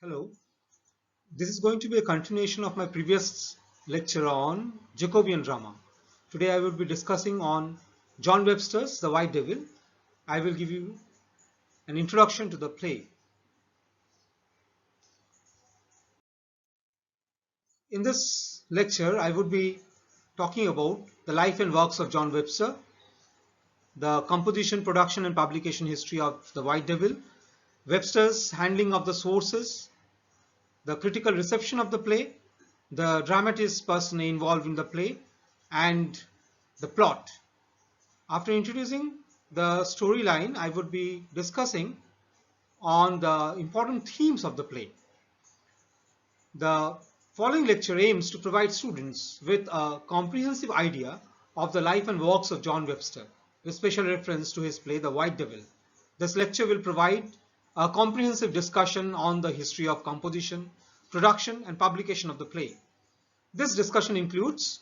Hello, this is going to be a continuation of my previous lecture on Jacobean drama. Today I will be discussing on John Webster's The White Devil. I will give you an introduction to the play. In this lecture, I would be talking about the life and works of John Webster, the composition, production and publication history of The White Devil, Webster's handling of the sources, the critical reception of the play, the dramatist personally involved in the play, and the plot. After introducing the storyline, I would be discussing on the important themes of the play. The following lecture aims to provide students with a comprehensive idea of the life and works of John Webster, with special reference to his play The White Devil. This lecture will provide a comprehensive discussion on the history of composition, production and publication of the play. This discussion includes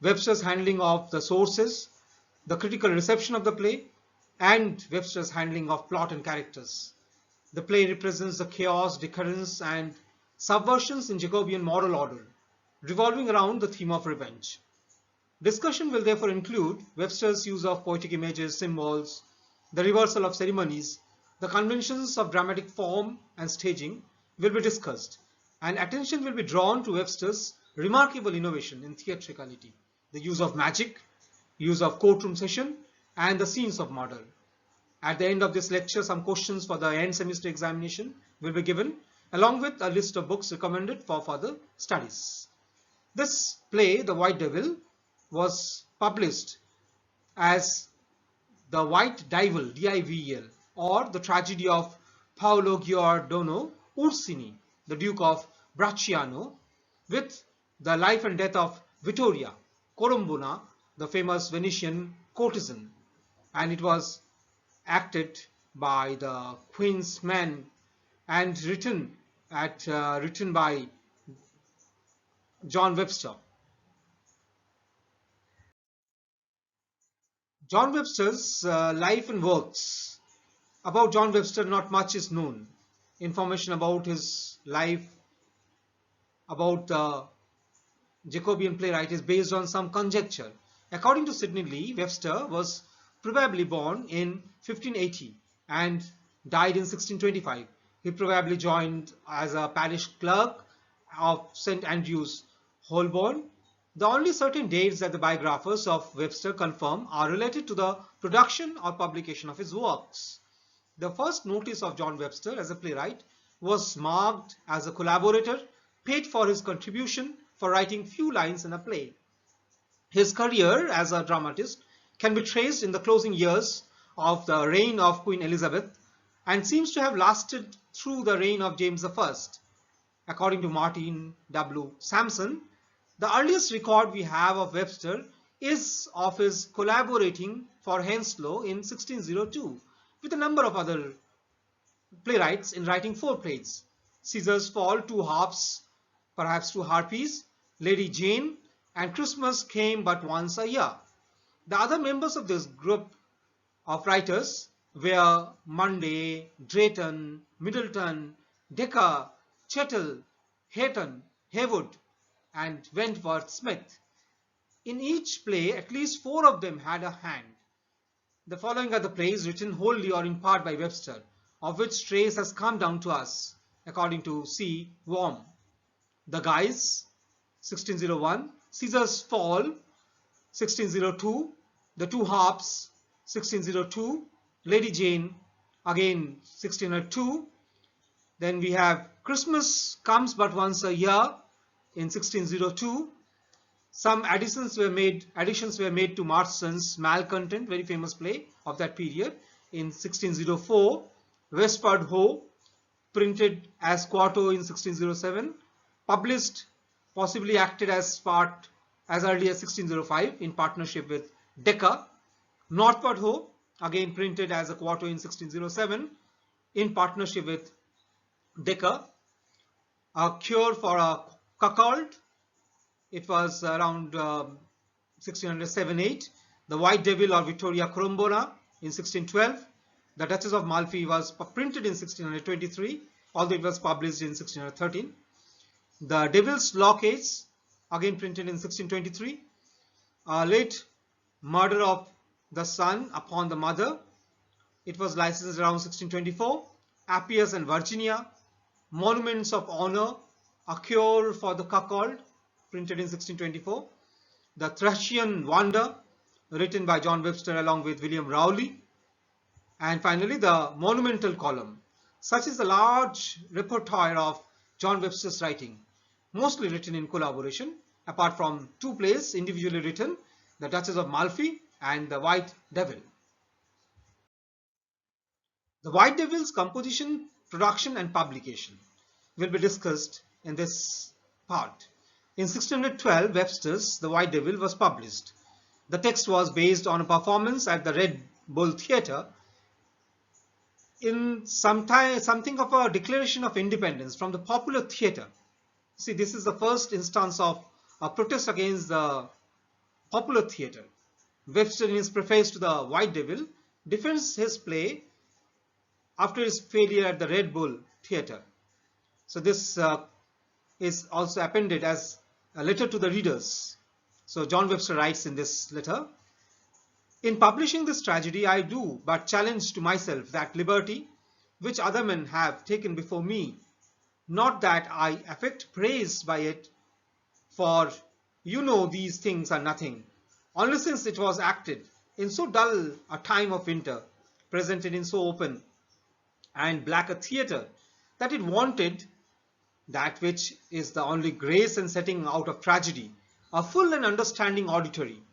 Webster's handling of the sources, the critical reception of the play, and Webster's handling of plot and characters. The play represents the chaos, decadence, and subversions in Jacobean moral order, revolving around the theme of revenge. Discussion will therefore include Webster's use of poetic images, symbols, the reversal of ceremonies, the conventions of dramatic form and staging will be discussed, and attention will be drawn to Webster's remarkable innovation in theatricality, the use of magic, use of courtroom session, and the scenes of murder. At the end of this lecture, some questions for the end semester examination will be given, along with a list of books recommended for further studies. This play, The White Devil, was published as The White Devil, D-I-V-E-L, or the tragedy of Paolo Giordano Ursini, the Duke of Bracciano, with the life and death of Vittoria Corombona, the famous Venetian courtesan, and it was acted by the Queen's Men and written by John Webster. John Webster's life and works. About John Webster, not much is known. Information about his life, about the Jacobean playwright, is based on some conjecture. According to Sidney Lee, Webster was probably born in 1580 and died in 1625. He probably joined as a parish clerk of St. Andrews, Holborn. The only certain dates that the biographers of Webster confirm are related to the production or publication of his works. The first notice of John Webster as a playwright was marked as a collaborator paid for his contribution for writing few lines in a play. His career as a dramatist can be traced in the closing years of the reign of Queen Elizabeth and seems to have lasted through the reign of James I. According to Martin W. Sampson, the earliest record we have of Webster is of his collaborating for Henslowe in 1602 with a number of other playwrights in writing 4 plays: Caesar's Fall, 2 Harps, perhaps 2 Harpies, Lady Jane, and Christmas Came But Once a Year. The other members of this group of writers were Munday, Drayton, Middleton, Decker, Chettle, Hayton, Haywood, and Wentworth Smith. In each play, at least 4 of them had a hand. The following are the plays written wholly or in part by Webster, of which trace has come down to us, according to C. Worm. The Guise, 1601, Caesar's Fall, 1602, The 2 Harps, 1602, Lady Jane, again 1602. Then we have Christmas Comes But Once a Year in 1602. Some additions were made to Marston's Malcontent, very famous play of that period, in 1604. Westward Ho, printed as quarto in 1607, published, possibly acted as part as early as 1605 in partnership with Decker. Northward Ho, again printed as a quarto in 1607 in partnership with Decker. A Cure for a Cuckold, it was around 1607-8. The White Devil or Vittoria Corombona in 1612. The Duchess of Malfi was printed in 1623, although it was published in 1613. The Devil's Law Case, again printed in 1623. Late Murder of the Son upon the Mother, it was licensed around 1624. Appius and Virginia, Monuments of Honor, A Cure for the Cuckold, printed in 1624. The Thracian Wonder, written by John Webster along with William Rowley. And finally, the Monumental Column. Such is the large repertoire of John Webster's writing, mostly written in collaboration, apart from two plays individually written, The Duchess of Malfi and The White Devil. The White Devil's composition, production and publication will be discussed in this part. In 1612, Webster's The White Devil was published. The text was based on a performance at the Red Bull Theatre in something of a declaration of independence from the popular theatre. See, this is the first instance of a protest against the popular theatre. Webster, in his preface to The White Devil, defends his play after his failure at the Red Bull Theatre. So this is also appended as a letter to the readers. So John Webster writes in this letter, "In publishing this tragedy, I do but challenge to myself that liberty which other men have taken before me, not that I affect praise by it, for you know these things are nothing, only since it was acted in so dull a time of winter, presented in so open and black a theatre, that it wanted that which is the only grace and setting out of tragedy, a full and understanding auditory,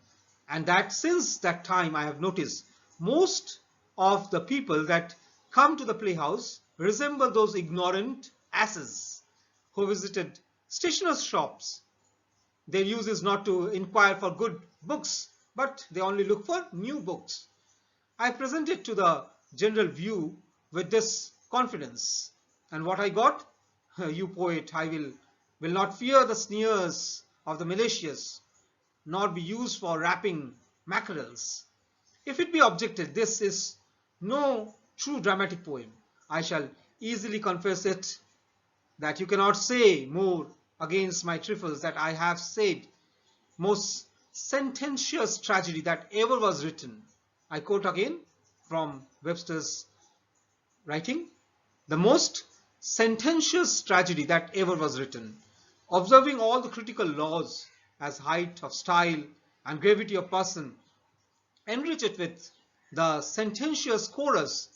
and that since that time I have noticed most of the people that come to the playhouse resemble those ignorant asses who visited stationers' shops. Their use is not to inquire for good books, but they only look for new books. I present it to the general view with this confidence, and what I got, you poet, I will not fear the sneers of the malicious, nor be used for rapping mackerels. If it be objected, this is no true dramatic poem, I shall easily confess it, that you cannot say more against my trifles that I have said. Most sententious tragedy that ever was written." I quote again from Webster's writing, "The most sententious tragedy that ever was written, observing all the critical laws as height of style and gravity of person, enrich it with the sententious chorus,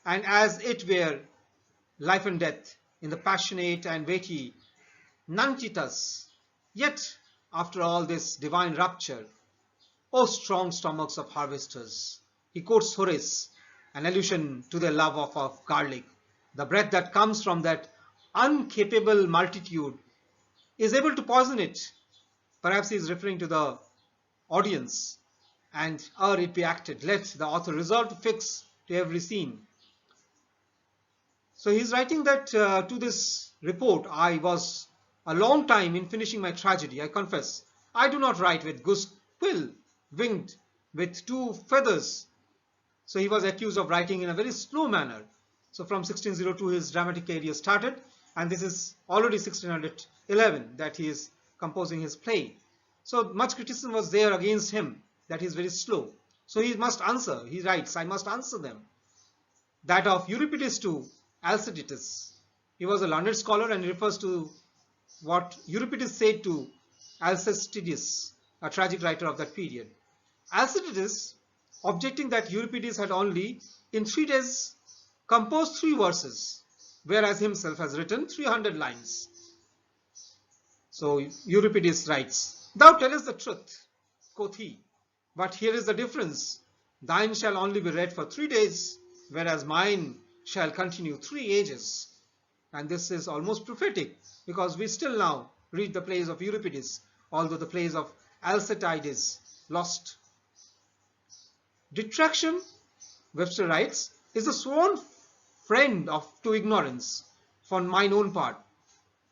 and as it were life and death in the passionate and weighty Nuntitus. Yet after all this divine rupture, O strong stomachs of harvesters," he quotes Horace, an allusion to their love of garlic, "the breath that comes from that uncapable multitude is able to poison it." Perhaps he is referring to the audience. "And ere it be acted, let the author resolve to fix to every scene." So he is writing that to this report, "I was a long time in finishing my tragedy, I confess. I do not write with goose quill, winged with two feathers." So he was accused of writing in a very slow manner. So from 1602 his dramatic career started, and this is already 1611 that he is composing his play. So much criticism was there against him that he is very slow. So he must answer. He writes, "I must answer them." That of Euripides to Alcibiades. He was a learned scholar and refers to what Euripides said to Alcestides, a tragic writer of that period. Alcibiades, objecting that Euripides had only in 3 days composed 3 verses, whereas himself has written 300 lines. So Euripides writes, "Thou tellest the truth," quoth he, "but here is the difference. Thine shall only be read for 3 days, whereas mine shall continue 3 ages." And this is almost prophetic, because we still now read the plays of Euripides, although the plays of Alcibiades lost. Detraction, Webster writes, is a sworn friend to ignorance. For mine own part,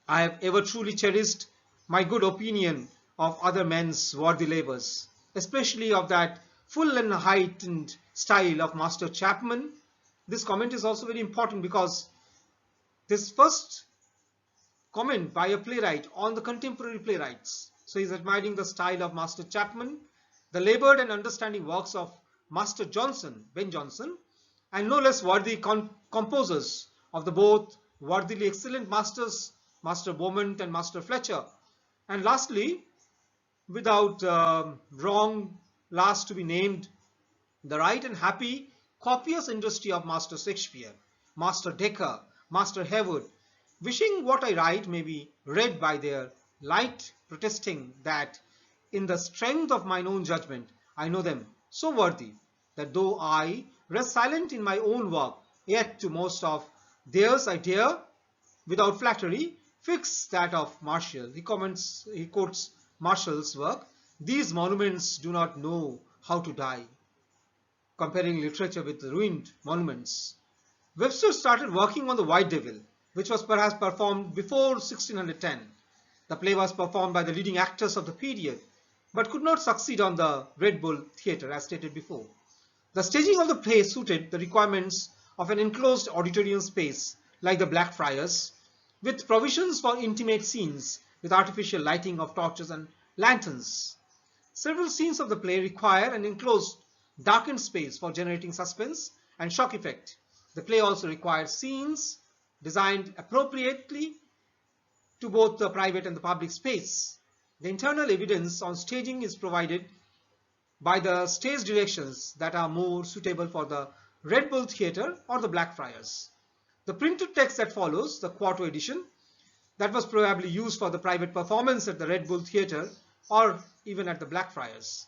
I have ever truly cherished my good opinion of other men's worthy labours, especially of that full and heightened style of Master Chapman. This comment is also very important because This first comment by a playwright on the contemporary playwrights. So he's admiring the style of Master Chapman, the labored and understanding works of Master Johnson, Ben Jonson, and no less worthy composers of the both worthily excellent masters, Master Beaumont and Master Fletcher. And lastly, without wrong last to be named, the right and happy copious industry of Master Shakespeare, Master Decker, Master Harewood, wishing what I write may be read by their light, protesting that in the strength of mine own judgment I know them so worthy that though I rest silent in my own work, yet to most of theirs I dare, without flattery, fix that of Martial. He quotes Martial's work. These monuments do not know how to die, comparing literature with ruined monuments. Webster started working on The White Devil, which was perhaps performed before 1610. The play was performed by the leading actors of the period, but could not succeed on the Red Bull Theatre as stated before. The staging of the play suited the requirements of an enclosed auditorium space like the Blackfriars, with provisions for intimate scenes with artificial lighting of torches and lanterns. Several scenes of the play require an enclosed, darkened space for generating suspense and shock effect. The play also requires scenes designed appropriately to both the private and the public space. The internal evidence on staging is provided by the stage directions that are more suitable for the Red Bull Theatre or the Blackfriars. The printed text that follows, the quarto edition, that was probably used for the private performance at the Red Bull Theatre or even at the Blackfriars.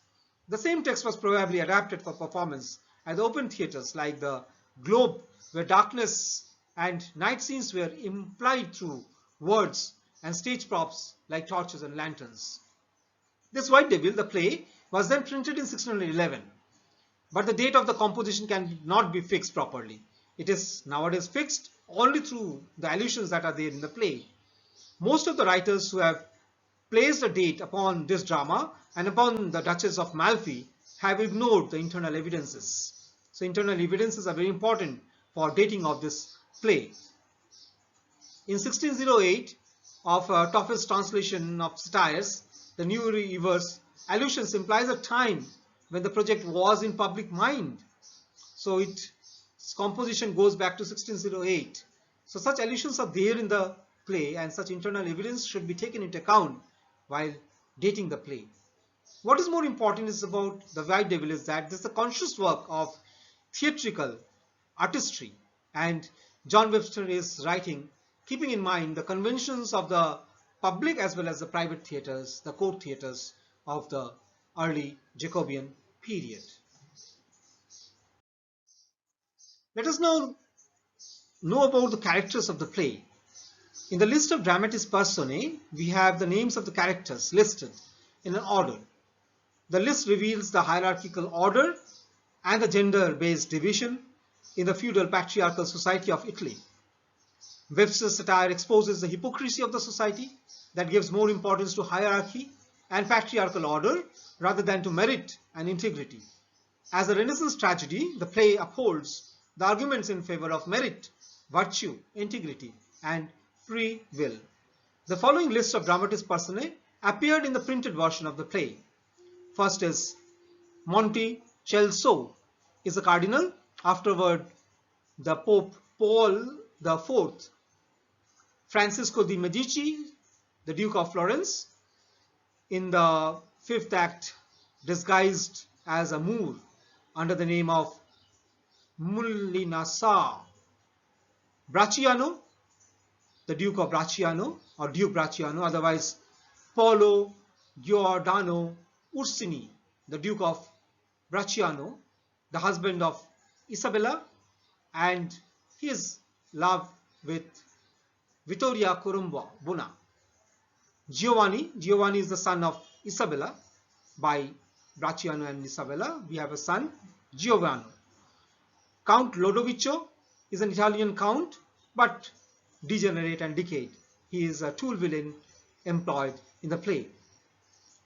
The same text was probably adapted for performance at the open theatres like the Globe, where darkness and night scenes were implied through words and stage props like torches and lanterns. This White Devil, the play, was then printed in 1611, but the date of the composition can not be fixed properly. It is nowadays fixed only through the allusions that are there in the play. Most of the writers who have placed a date upon this drama and upon the Duchess of Malfi have ignored the internal evidences. So internal evidences are very important for dating of this play. In 1608, of Toffe's translation of Satires, the New Reaver's allusions implies a time when the project was in public mind. So its composition goes back to 1608. So such allusions are there in the play, and such internal evidence should be taken into account while dating the play. What is more important is about the White Devil is that this is a conscious work of theatrical artistry, and John Webster is writing keeping in mind the conventions of the public as well as the private theatres, the court theatres of the early Jacobean period. Let us now know about the characters of the play. In the list of dramatis personae, we have the names of the characters listed in an order. The list reveals the hierarchical order and the gender-based division in the feudal patriarchal society of Italy. Webster's satire exposes the hypocrisy of the society that gives more importance to hierarchy and patriarchal order rather than to merit and integrity. As a Renaissance tragedy, the play upholds the arguments in favor of merit, virtue, integrity, and free will. The following list of dramatis personae appeared in the printed version of the play. First is Monticelso is a cardinal, afterward the Pope Paul IV, Francisco de Medici, the Duke of Florence, in the fifth act disguised as a Moor under the name of Mulinasa, Bracciano, the Duke of Bracciano or Duke Bracciano, otherwise Paolo Giordano Ursini, the Duke of Bracciano, the husband of Isabella, and his love with Vittoria Colomba Bona. Giovanni is the son of Isabella. By Bracciano and Isabella, we have a son, Giovanni. Count Lodovico is an Italian count, but degenerate and decayed. He is a tool villain employed in the play.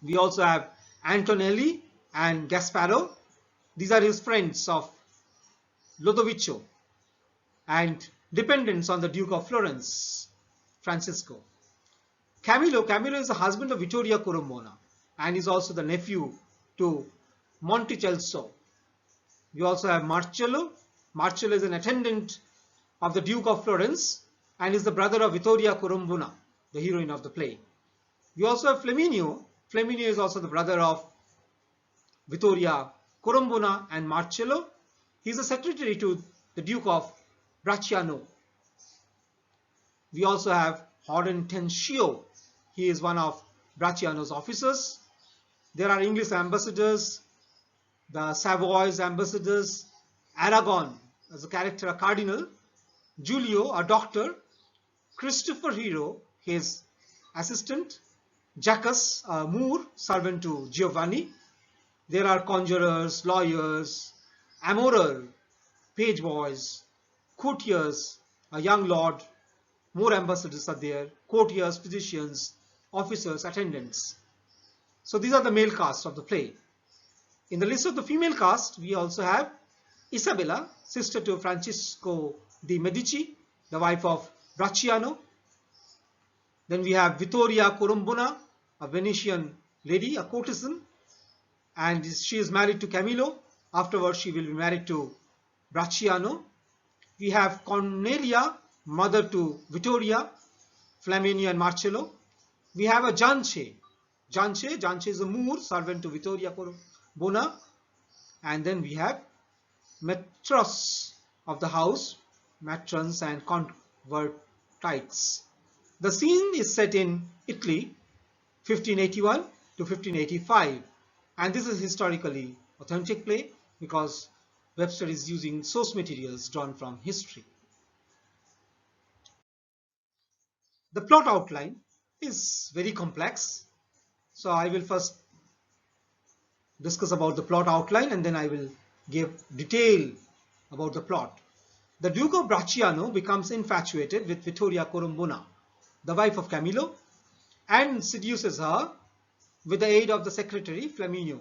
We also have Antonelli and Gasparo. These are his friends of Lodovico, and dependence on the Duke of Florence, Francisco. Camillo is the husband of Vittoria Corombona and is also the nephew to Monticello. We also have Marcello. Marcello is an attendant of the Duke of Florence and is the brother of Vittoria Corombona, the heroine of the play. We also have Flaminio. Flaminio is also the brother of Vittoria Corombona and Marcello. He is a secretary to the Duke of Bracciano. We also have Hortensio. He is one of Bracciano's officers. There are English ambassadors, the Savoy's ambassadors, Aragon as a character, a cardinal, Giulio, a doctor, Christopher Hero, his assistant, Jacques, a Moor, servant to Giovanni. There are conjurers, lawyers, amorer, page boys, courtiers, a young lord, more ambassadors are there, courtiers, physicians, officers, attendants. So these are the male cast of the play. In the list of the female cast, we also have Isabella, sister to Francisco de Medici, the wife of Bracciano. Then we have Vittoria Corombona, a Venetian lady, a courtesan, and she is married to Camillo. Afterwards, she will be married to Bracciano. We have Cornelia, mother to Vittoria, Flaminio and Marcello. We have a Janche. Janche is a Moor, servant to Vittoria Corombona. And then we have matros of the house, matrons and convertites. The scene is set in Italy, 1581 to 1585. And this is historically authentic play because Webster is using source materials drawn from history. The plot outline is very complex. So I will first discuss about the plot outline and then I will give detail about the plot. The Duke of Bracciano becomes infatuated with Vittoria Corombona, the wife of Camillo, and seduces her with the aid of the secretary Flaminio.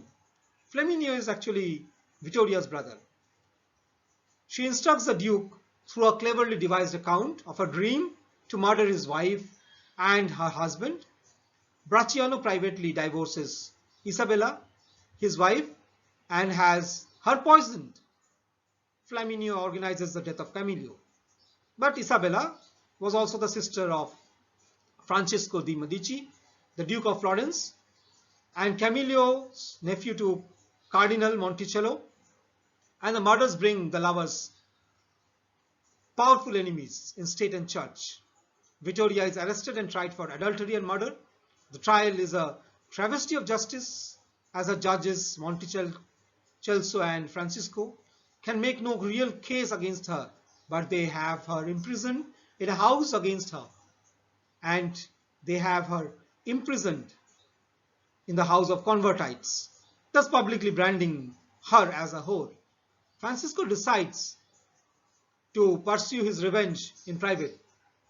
Flaminio is actually Vittoria's brother. She instructs the Duke through a cleverly devised account of a dream to murder his wife and her husband. Bracciano privately divorces Isabella, his wife, and has her poisoned. Flaminio organizes the death of Camillo. But Isabella was also the sister of Francisco de Medici, the Duke of Florence, and Camillo's nephew to Cardinal Monticello, and the murders bring the lovers powerful enemies in state and church. Vittoria is arrested and tried for adultery and murder. The trial is a travesty of justice, as her judges Monticello and Francisco can make no real case against her, but they have her imprisoned in a house against her, and they have her imprisoned in the house of convertites, thus publicly branding her as a whore. Francisco decides to pursue his revenge in private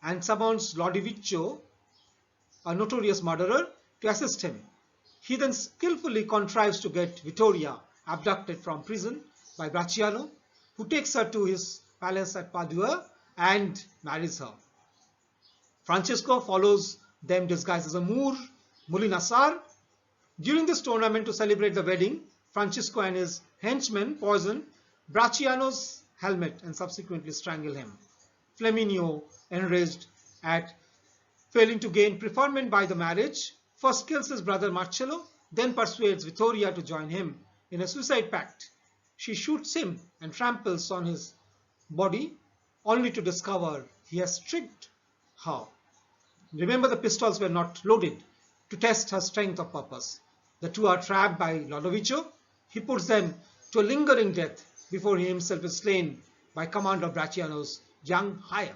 and summons Lodovico, a notorious murderer, to assist him. He then skillfully contrives to get Vittoria abducted from prison by Bracciano, who takes her to his palace at Padua and marries her. Francisco follows them disguised as a Moor, Mulinasar. During this tournament to celebrate the wedding, Francisco and his henchmen poison Bracciano's helmet and subsequently strangle him. Flaminio, enraged at failing to gain preferment by the marriage, first kills his brother Marcello, then persuades Vittoria to join him in a suicide pact. She shoots him and tramples on his body, only to discover he has tricked her. Remember, the pistols were not loaded to test her strength of purpose. The two are trapped by Lodovico. He puts them to a lingering death before he himself is slain by command of Bracciano's young hire.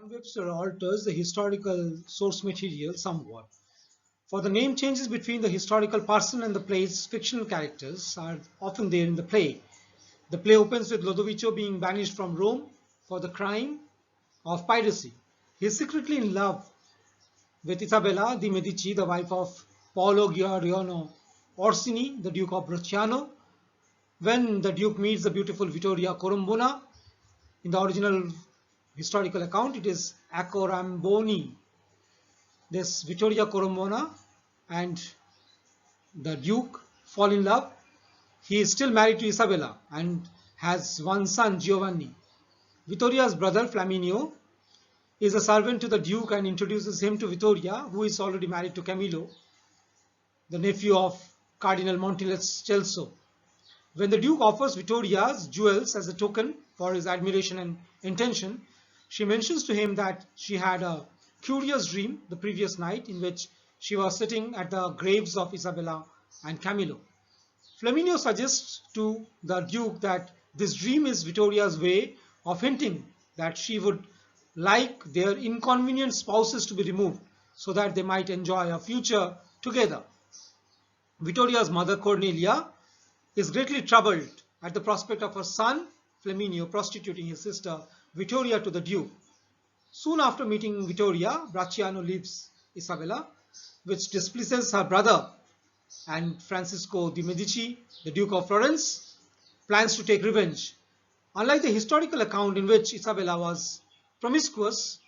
John Webster alters the historical source material somewhat. For the name changes between the historical person and the play's fictional characters are often there in the play. The play opens with Lodovico being banished from Rome for the crime of piracy. He is secretly in love with Isabella de Medici, the wife of Paolo Giordano Orsini, the Duke of Bracciano. When the Duke meets the beautiful Vittoria Corombona, In the original historical account, it is Accoramboni. This Vittoria Corombona and the Duke fall in love. He is still married to Isabella and has one son, Giovanni. Vittoria's brother, Flaminio, is a servant to the Duke and introduces him to Vittoria, who is already married to Camillo, the nephew of Cardinal Monticelso. When the Duke offers Vittoria's jewels as a token for his admiration and intention, she mentions to him that she had a curious dream the previous night in which she was sitting at the graves of Isabella and Camillo. Flaminio suggests to the Duke that this dream is Vittoria's way of hinting that she would like their inconvenient spouses to be removed so that they might enjoy a future together. Vittoria's mother, Cornelia, is greatly troubled at the prospect of her son, Flaminio, prostituting his sister, Vittoria, to the Duke. Soon after meeting Vittoria, Bracciano leaves Isabella, which displeases her brother, and Francisco de' Medici, the Duke of Florence, plans to take revenge. Unlike the historical account in which Isabella was promiscuous,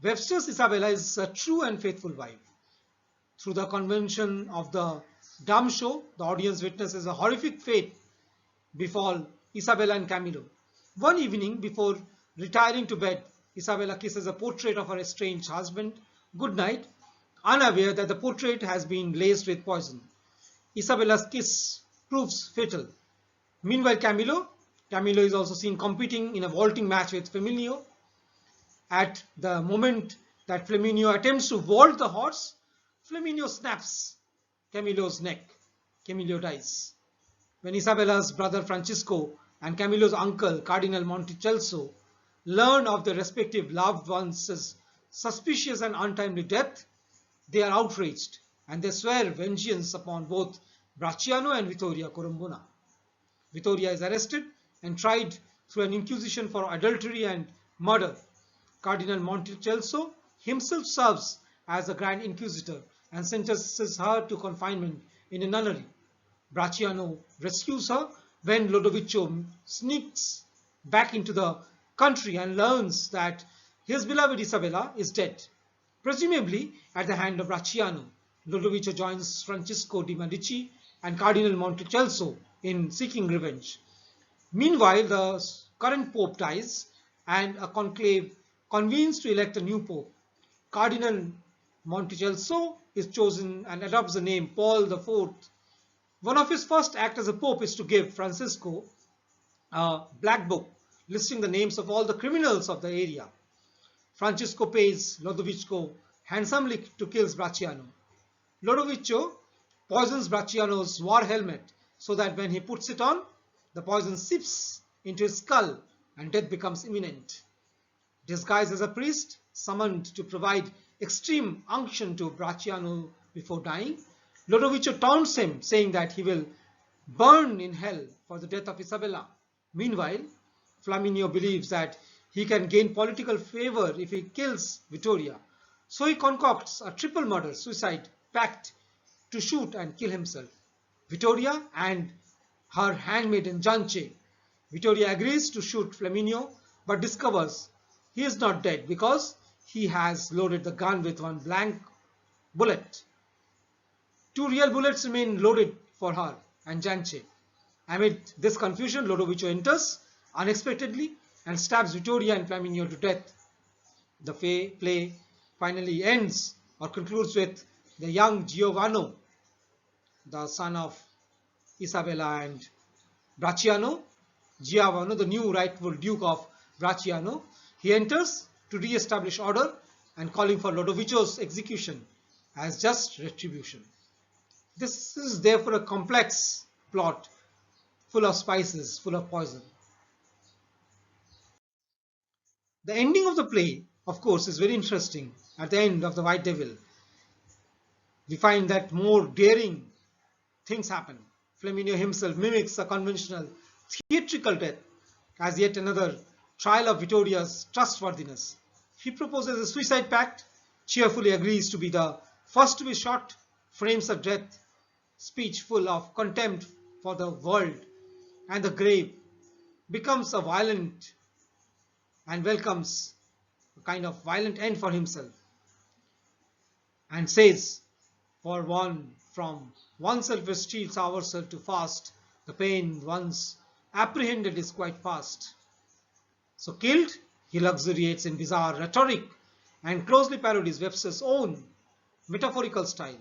Webster's Isabella is a true and faithful wife. Through the convention of the dumb show, the audience witnesses a horrific fate befall Isabella and Camillo. One evening, before retiring to bed, Isabella kisses a portrait of her estranged husband goodnight, unaware that the portrait has been laced with poison. Isabella's kiss proves fatal. Meanwhile, Camillo is also seen competing in a vaulting match with Flaminio. At the moment that Flaminio attempts to vault the horse, Flaminio snaps Camillo's neck. Camillo dies. When Isabella's brother Francisco and Camillo's uncle Cardinal Monticelso learn of their respective loved ones' suspicious and untimely death, they are outraged and they swear vengeance upon both Bracciano and Vittoria Corombona. Vittoria is arrested and tried through an inquisition for adultery and murder. Cardinal Monticelso himself serves as a Grand Inquisitor and sentences her to confinement in a nunnery. Bracciano rescues her when Lodovico sneaks back into the country and learns that his beloved Isabella is dead. Presumably at the hand of Bracciano, Lodovico joins Francisco de' Medici and Cardinal Monticelso in seeking revenge. Meanwhile, the current pope dies and a conclave convenes to elect a new pope. Cardinal Monticelso is chosen and adopts the name Paul IV. One of his first acts as a pope is to give Francisco a black book listing the names of all the criminals of the area. Francisco pays Lodovico handsomely to kill Bracciano. Lodovico poisons Bracciano's war helmet so that when he puts it on, the poison seeps into his skull and death becomes imminent. Disguised as a priest, summoned to provide extreme unction to Bracciano before dying, Lodovico taunts him, saying that he will burn in hell for the death of Isabella. Meanwhile, Flaminio believes that he can gain political favor if he kills Vittoria. So he concocts a triple murder suicide pact to shoot and kill himself, Vittoria and her handmaiden Janche. Vittoria agrees to shoot Flaminio but discovers he is not dead because he has loaded the gun with one blank bullet. Two real bullets remain loaded for her and Janche. Amid this confusion, Lodovico enters unexpectedly and stabs Vittoria and Flaminio to death. The play finally ends or concludes with the young Giovanni, the son of Isabella and Bracciano, Giovanni, the new rightful Duke of Bracciano. He enters to re-establish order and calling for Lodovico's execution as just retribution. This is therefore a complex plot full of spices, full of poison. The ending of the play, of course, is very interesting. At the end of The White Devil, we find that more daring things happen. Flaminio himself mimics a conventional theatrical death as yet another trial of Vittoria's trustworthiness. He proposes a suicide pact, cheerfully agrees to be the first to be shot, frames a death speech full of contempt for the world and the grave, becomes a violent and welcomes a kind of violent end for himself, and says, for one from oneself steals ourselves to fast, the pain once apprehended is quite past. So killed, he luxuriates in bizarre rhetoric and closely parodies Webster's own metaphorical style.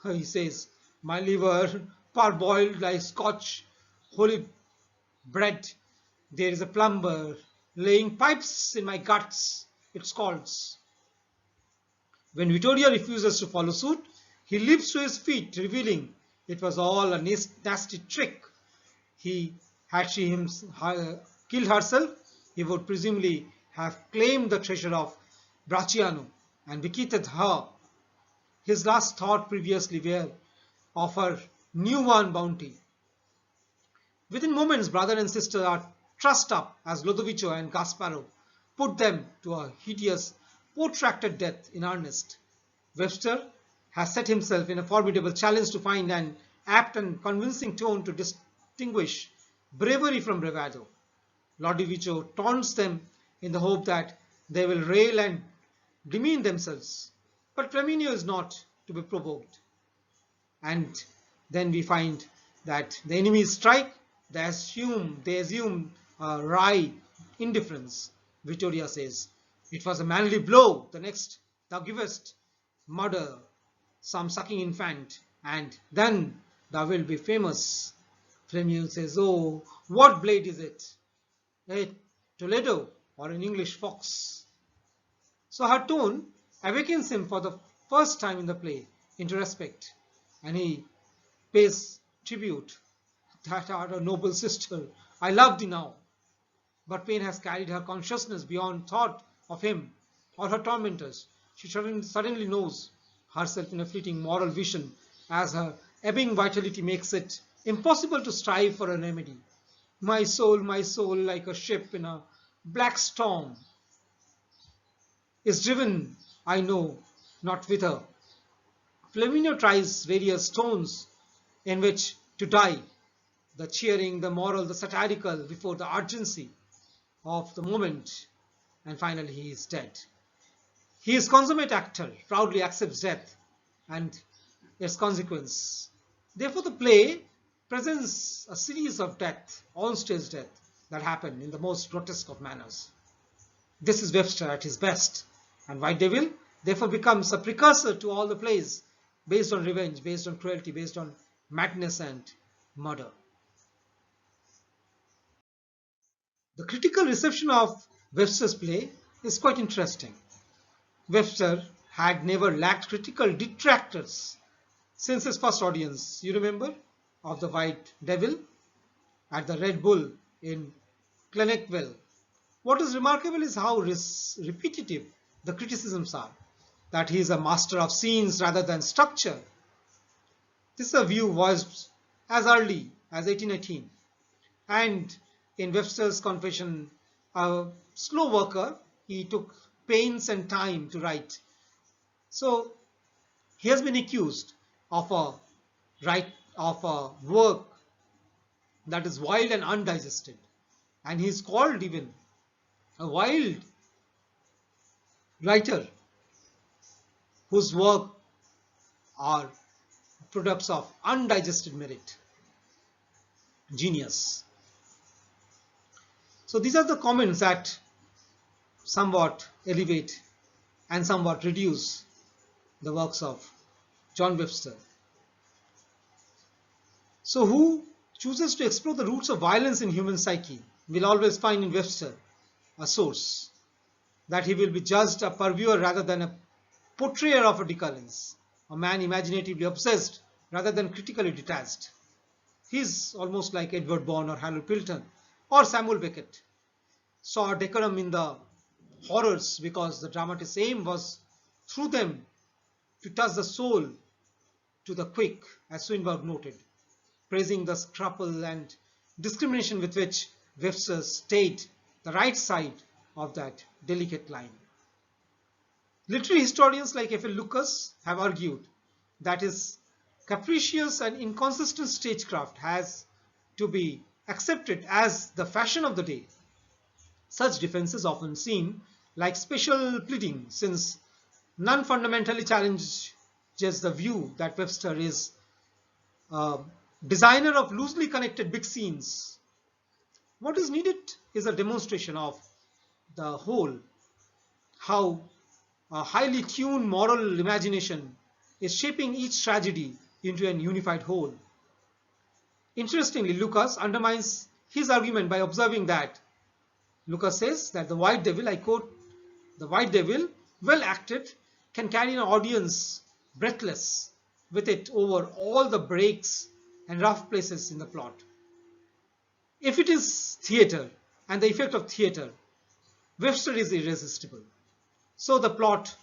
He says, my liver parboiled like Scotch holy bread. There is a plumber laying pipes in my guts, it scalds. When Vittoria refuses to follow suit, he leaps to his feet, revealing it was all a nasty trick. Had she killed herself, he would presumably have claimed the treasure of Bracciano and bequeathed her. His last thought previously were of her new won bounty. Within moments, brother and sister are trussed up as Lodovico and Gasparo put them to a hideous, protracted death in earnest. Webster has set himself in a formidable challenge to find an apt and convincing tone to distinguish bravery from bravado. Lodovico taunts them in the hope that they will rail and demean themselves. But Flaminio is not to be provoked. And then we find that the enemies strike, they assume wry indifference. Vittoria says, it was a manly blow. The next thou givest murder some sucking infant, and then thou wilt be famous. Flaminio says, oh, what blade is it? A Toledo or an English fox? So her tone awakens him for the first time in the play into respect, and he pays tribute. That art a noble sister, I love thee now. But pain has carried her consciousness beyond thought of him or her tormentors. She suddenly knows herself in a fleeting moral vision as her ebbing vitality makes it impossible to strive for a remedy. My soul, like a ship in a black storm, is driven, I know, not whither. Flaminio tries various tones in which to die, the cheering, the moral, the satirical, before the urgency of the moment, and finally he is dead. He is consummate actor, proudly accepts death and its consequence. Therefore the play presents a series of death, on-stage death, that happen in the most grotesque of manners. This is Webster at his best, and White Devil therefore becomes a precursor to all the plays based on revenge, based on cruelty, based on madness and murder. The critical reception of Webster's play is quite interesting. Webster had never lacked critical detractors since his first audience, you remember, of the White Devil at the Red Bull in Clonakeville. What is remarkable is how repetitive the criticisms are, that he is a master of scenes rather than structure. This is a view voiced as early as 1818, and in Webster's confession, a slow worker, he took pains and time to write. So he has been accused of a work that is wild and undigested, and he is called even a wild writer whose work are products of undigested merit, genius. So these are the comments that somewhat elevate and somewhat reduce the works of John Webster. So who chooses to explore the roots of violence in human psyche will always find in Webster a source, that he will be judged a purveyor rather than a portrayer of a decadence, a man imaginatively obsessed rather than critically detached. He is almost like Edward Bond or Harold Pilton or Samuel Beckett, saw decorum in the horrors because the dramatist's aim was through them to touch the soul to the quick, as Swinburne noted, praising the scruple and discrimination with which Webster stayed the right side of that delicate line. Literary historians like F. L. Lucas have argued that his capricious and inconsistent stagecraft has to be accepted as the fashion of the day. Such defenses often seem like special pleading, since none fundamentally challenges the view that Webster is a designer of loosely connected big scenes. What is needed is a demonstration of the whole, how a highly tuned moral imagination is shaping each tragedy into an unified whole. Interestingly, Lucas undermines his argument by observing that Lucas says that the White Devil, I quote, "The White Devil, well acted, can carry an audience breathless with it over all the breaks and rough places in the plot." If it is theatre and the effect of theatre, Webster is irresistible. So the plot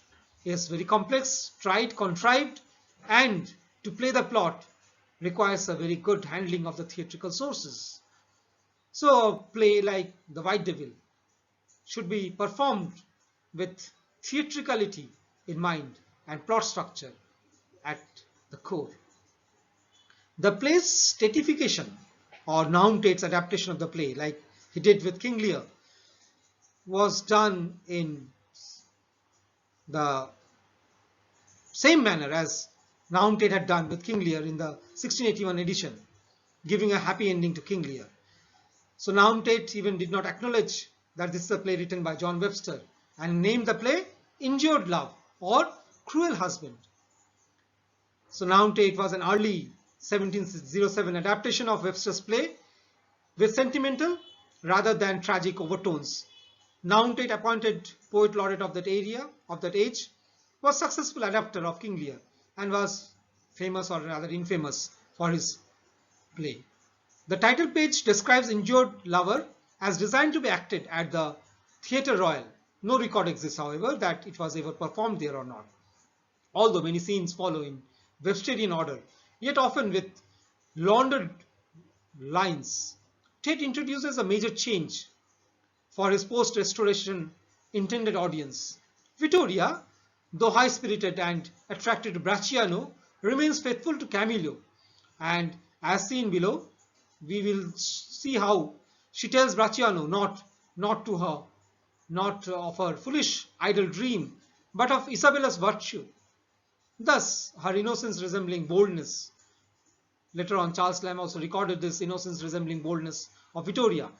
is very complex, tried, contrived, and to play the plot requires a very good handling of the theatrical sources. So a play like The White Devil should be performed with theatricality in mind and plot structure at the core. The play's statification, or Nahum Tate's adaptation of the play, like he did with King Lear, was done in the same manner as Nahum Tate had done with King Lear in the 1681 edition, giving a happy ending to King Lear. So Nahum Tate even did not acknowledge that this is a play written by John Webster and named the play Injured Love or Cruel Husband. So Nahum Tate was an early 1707 adaptation of Webster's play with sentimental rather than tragic overtones. Nahum Tate, appointed poet laureate of that age, was successful adapter of King Lear and was famous, or rather infamous, for his play. The title page describes Injured Lover as designed to be acted at the Theatre Royal. No record exists, however, that it was ever performed there or not. Although many scenes follow in Websterian order, yet often with laundered lines, Tate introduces a major change for his post-restoration intended audience. Vittoria, though high-spirited and attracted to Bracciano, remains faithful to Camillo, and as seen below, we will see how she tells Bracciano not of her foolish idle dream, but of Isabella's virtue. Thus, her innocence resembling boldness. Later on, Charles Lamb also recorded this innocence resembling boldness of Vittoria,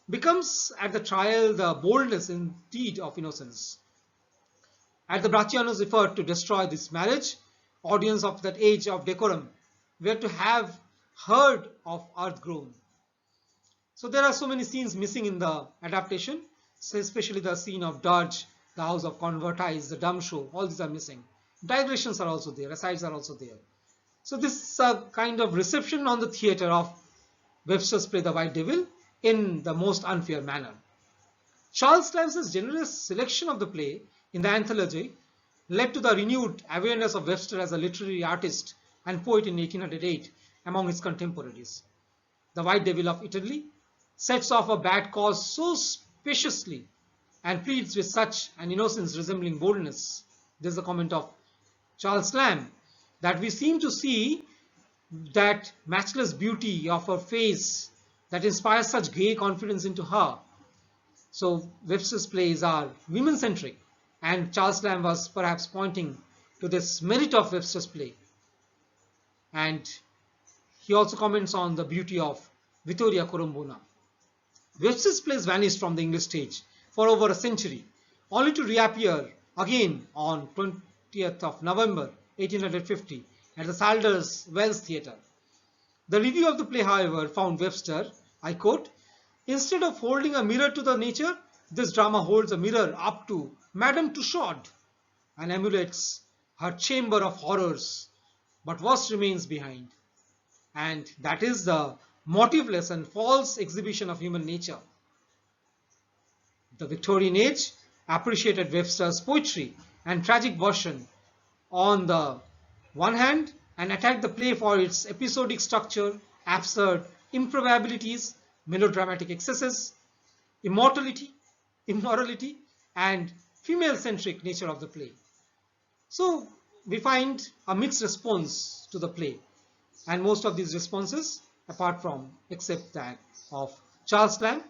becomes at the trial the boldness indeed of innocence. At the Bracciano's effort to destroy this marriage, audience of that age of decorum were to have heard of earth grown. So there are so many scenes missing in the adaptation, so especially the scene of Dirge, the house of convertise, the dumb show, all these are missing. Digressions are also there, asides are also there. So this is a kind of reception on the theatre of Webster's play The White Devil in the most unfair manner. Charles Lamb's generous selection of the play in the anthology led to the renewed awareness of Webster as a literary artist and poet in 1808 among his contemporaries. The White Devil of Italy sets off a bad cause so spaciously and pleads with such an innocence resembling boldness. This is a comment of Charles Lamb, that we seem to see that matchless beauty of her face that inspires such gay confidence into her. So Webster's plays are women-centric, and Charles Lamb was perhaps pointing to this merit of Webster's play. And he also comments on the beauty of Vittoria Corombona. Webster's plays vanished from the English stage for over a century, only to reappear again on 20th of November 1850 at the Salders Wells Theatre. The review of the play, however, found Webster, I quote, "Instead of holding a mirror to the nature, this drama holds a mirror up to Madame Tussaud and emulates her chamber of horrors, but worse remains behind. And that is the motiveless and false exhibition of human nature." The Victorian age appreciated Webster's poetry and tragic version on the one hand and attacked the play for its episodic structure, absurd improbabilities, melodramatic excesses, immorality, and female-centric nature of the play. So we find a mixed response to the play, and most of these responses, except that of Charles Lamb,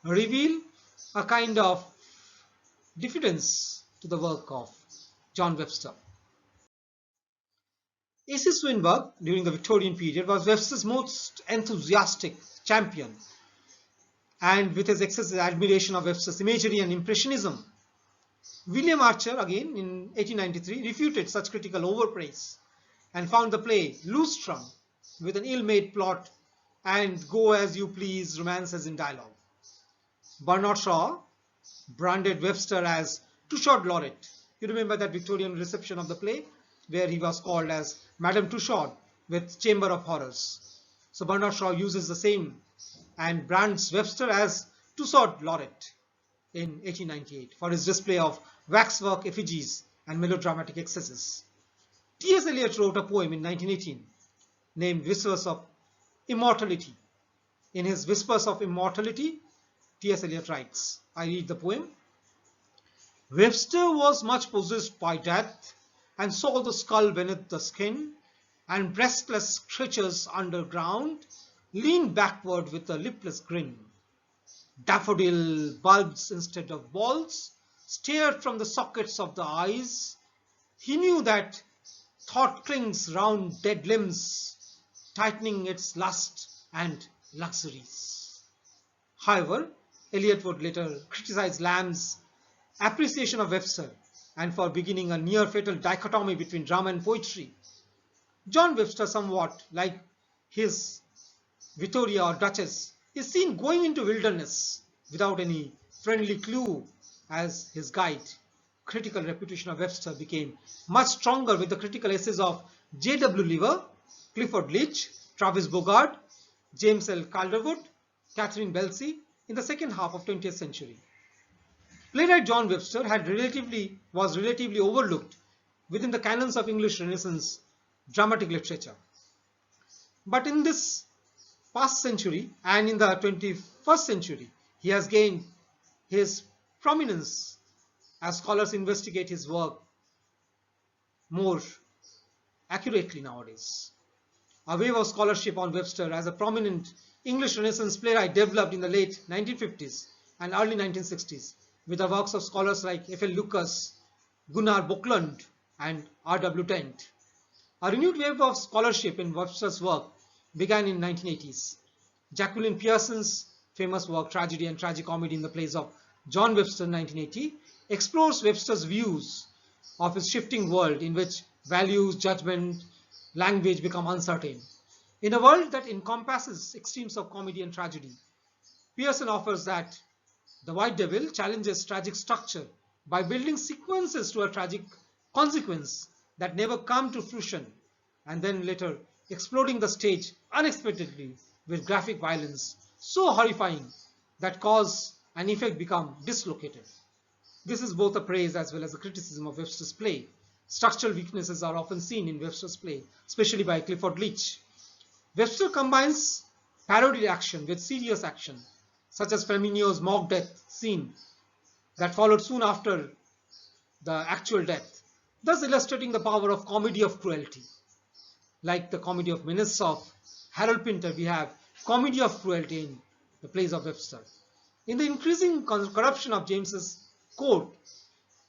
reveal a kind of diffidence to the work of John Webster. A.C. Swinburne, during the Victorian period, was Webster's most enthusiastic champion, and with his excessive admiration of Webster's imagery and impressionism, William Archer, again in 1893, refuted such critical overpraise and found the play loose-strung with an ill-made plot and go-as-you-please romances in dialogue. Bernard Shaw branded Webster as Tussaud Laureate. You remember that Victorian reception of the play where he was called as Madame Tussaud with Chamber of Horrors. So Bernard Shaw uses the same and brands Webster as Tussaud Laureate in 1898 for his display of waxwork effigies and melodramatic excesses. T.S. Eliot wrote a poem in 1918 named Whispers of Immortality. In his Whispers of Immortality, T.S. Eliot writes, I read the poem. Webster was much possessed by death, and saw the skull beneath the skin, and breastless creatures underground leaned backward with a lipless grin. Daffodil bulbs instead of balls stared from the sockets of the eyes. He knew that thought clings round dead limbs, tightening its lust and luxuries. However, Eliot would later criticize Lamb's appreciation of Webster and for beginning a near-fatal dichotomy between drama and poetry. John Webster, somewhat like his Victoria or Duchess, is seen going into wilderness without any friendly clue as his guide. Critical reputation of Webster became much stronger with the critical essays of J.W. Lever, Clifford Leach, Travis Bogart, James L. Calderwood, Catherine Belsey in the second half of 20th century. Playwright John Webster was relatively overlooked within the canons of English Renaissance dramatic literature. But in this past century and in the 21st century, he has gained his prominence as scholars investigate his work more accurately nowadays. A wave of scholarship on Webster as a prominent English Renaissance playwright developed in the late 1950s and early 1960s with the works of scholars like F.L. Lucas, Gunnar Boklund, and R.W. Dent. A renewed wave of scholarship in Webster's work began in 1980s. Jacqueline Pearson's famous work Tragedy and Tragicomedy in the Plays of John Webster 1980 explores Webster's views of his shifting world in which values, judgment, language become uncertain. In a world that encompasses extremes of comedy and tragedy, Pearson offers that the White Devil challenges tragic structure by building sequences to a tragic consequence that never come to fruition, and then later exploding the stage unexpectedly with graphic violence so horrifying that cause and effect become dislocated. This is both a praise as well as a criticism of Webster's play. Structural weaknesses are often seen in Webster's play, especially by Clifford Leach. Webster combines parodied action with serious action, such as Flaminio's mock death scene that followed soon after the actual death, thus illustrating the power of comedy of cruelty. Like the comedy of menace of Harold Pinter, we have comedy of cruelty in the plays of Webster. In the increasing corruption of James's court,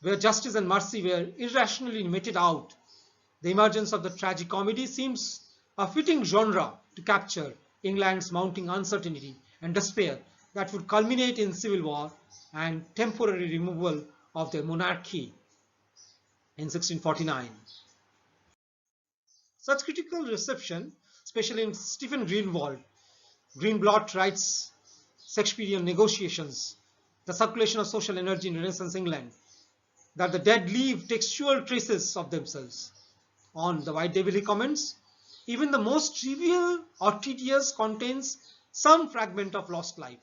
where justice and mercy were irrationally meted out, the emergence of the tragicomedy seems a fitting genre to capture England's mounting uncertainty and despair that would culminate in civil war and temporary removal of the monarchy in 1649. Such critical reception, especially in Stephen Greenblatt writes Shakespearean Negotiations, the circulation of social energy in Renaissance England, that the dead leave textual traces of themselves. On the White Devil he comments, even the most trivial or tedious contains some fragment of lost life.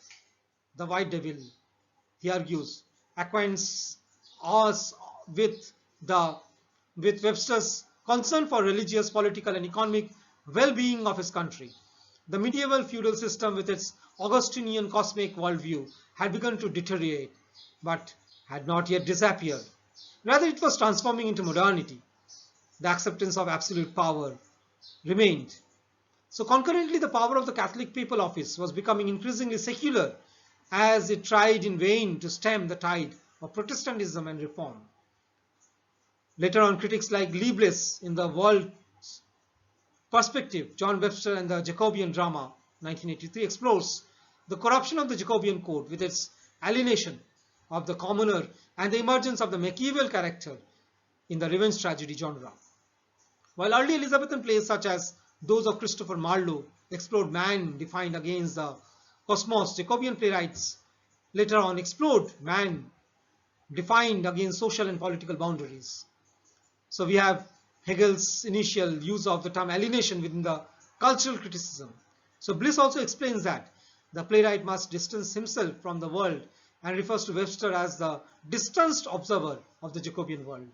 The White Devil, he argues, acquaints us with Webster's concern for religious, political and economic well-being of his country. The medieval feudal system with its Augustinian cosmic worldview had begun to deteriorate, but had not yet disappeared. Rather, it was transforming into modernity. The acceptance of absolute power remained. So concurrently, the power of the Catholic papal office was becoming increasingly secular as it tried in vain to stem the tide of Protestantism and reform. Later on, critics like Leibniz in The World's Perspective, John Webster and the Jacobean Drama, 1983, explores the corruption of the Jacobean Code with its alienation of the commoner and the emergence of the Machiavel character in the revenge tragedy genre. While early Elizabethan plays such as those of Christopher Marlowe explored man defined against the cosmos, Jacobean playwrights later on explored man defined against social and political boundaries. So we have Hegel's initial use of the term alienation within the cultural criticism. So Bliss also explains that the playwright must distance himself from the world and refers to Webster as the distanced observer of the Jacobean world.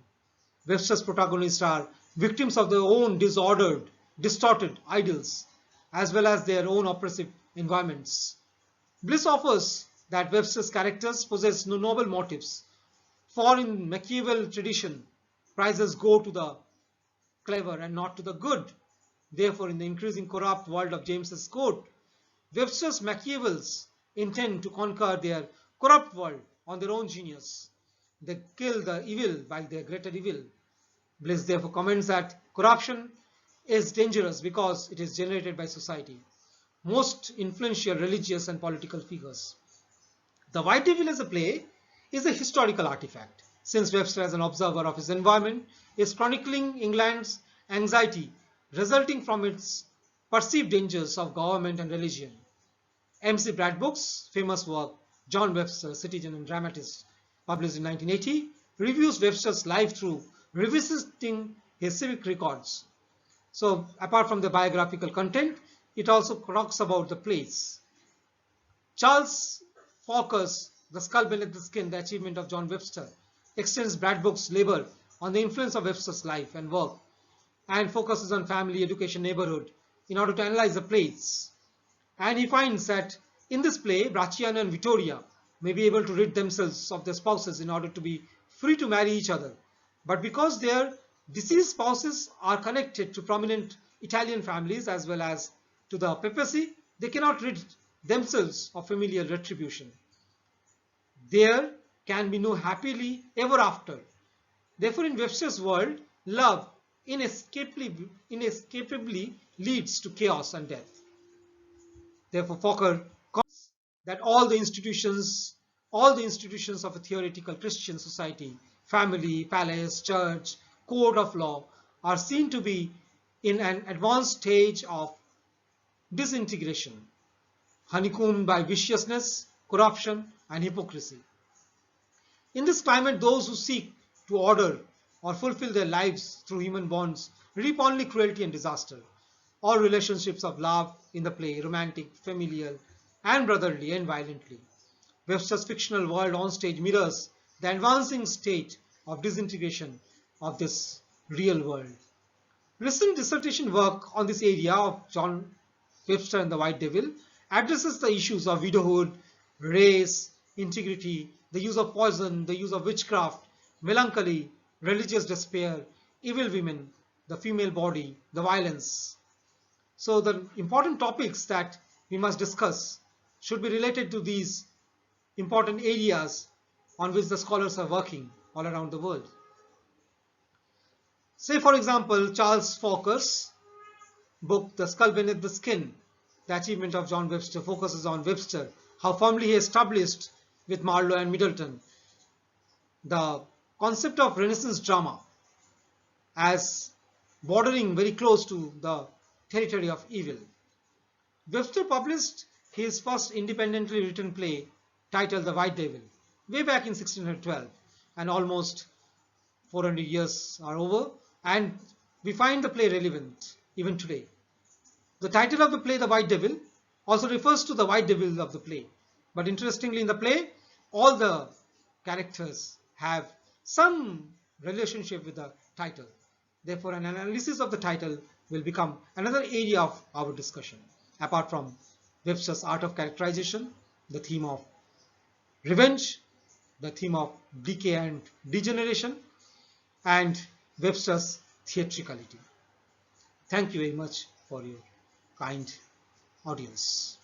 Webster's protagonists are victims of their own disordered, distorted ideals, as well as their own oppressive environments. Bliss offers that Webster's characters possess no noble motives, for in Machiavel tradition, prizes go to the clever and not to the good. Therefore, in the increasing corrupt world of James's court, Webster's Machiavels intend to conquer their corrupt world on their own genius. They kill the evil by their greater evil. Bliss therefore comments that corruption is dangerous because it is generated by society, most influential religious and political figures. The White Devil as a play is a historical artifact, since Webster as an observer of his environment is chronicling England's anxiety resulting from its perceived dangers of government and religion. M.C. Bradbourne's famous work, John Webster, Citizen and Dramatist, published in 1980, reviews Webster's life through revisiting his civic records. So, apart from the biographical content, it also talks about the plays. Charles Forker's The Skull Beneath the Skin, The Achievement of John Webster, extends Bradbourne's labor on the influence of Webster's life and work and focuses on family, education, neighborhood in order to analyze the plays. And he finds that in this play, Bracciano and Vittoria may be able to rid themselves of their spouses in order to be free to marry each other. But because their deceased spouses are connected to prominent Italian families as well as to the papacy, they cannot rid themselves of familial retribution. There can be no happily ever after. Therefore, in Webster's world, love inescapably leads to chaos and death. Therefore, Forker comments that all the institutions of a theoretical Christian society, family, palace, church, court of law, are seen to be in an advanced stage of disintegration, honeycombed by viciousness, corruption, and hypocrisy. In this climate, those who seek to order or fulfill their lives through human bonds reap only cruelty and disaster. All relationships of love in the play, romantic, familial, and brotherly, end violently. Webster's fictional world on stage mirrors the advancing state of disintegration of this real world. Recent dissertation work on this area of John Webster and the White Devil addresses the issues of widowhood, race, integrity, the use of poison, the use of witchcraft, melancholy, religious despair, evil women, the female body, the violence. So the important topics that we must discuss should be related to these important areas on which the scholars are working all around the world. Say, for example, Charles Forker's book, The Skull Beneath the Skin, The Achievement of John Webster, focuses on Webster, how firmly he established with Marlowe and Middleton the concept of Renaissance drama as bordering very close to the territory of evil. Webster published his first independently written play titled The White Devil way back in 1612, and almost 400 years are over, and we find the play relevant even today. The title of the play, The White Devil, also refers to the White Devil of the play. But interestingly, in the play, all the characters have some relationship with the title. Therefore, an analysis of the title will become another area of our discussion. Apart from Webster's art of characterization, the theme of revenge, the theme of decay and degeneration, and Webster's theatricality. Thank you very much for your kind audience.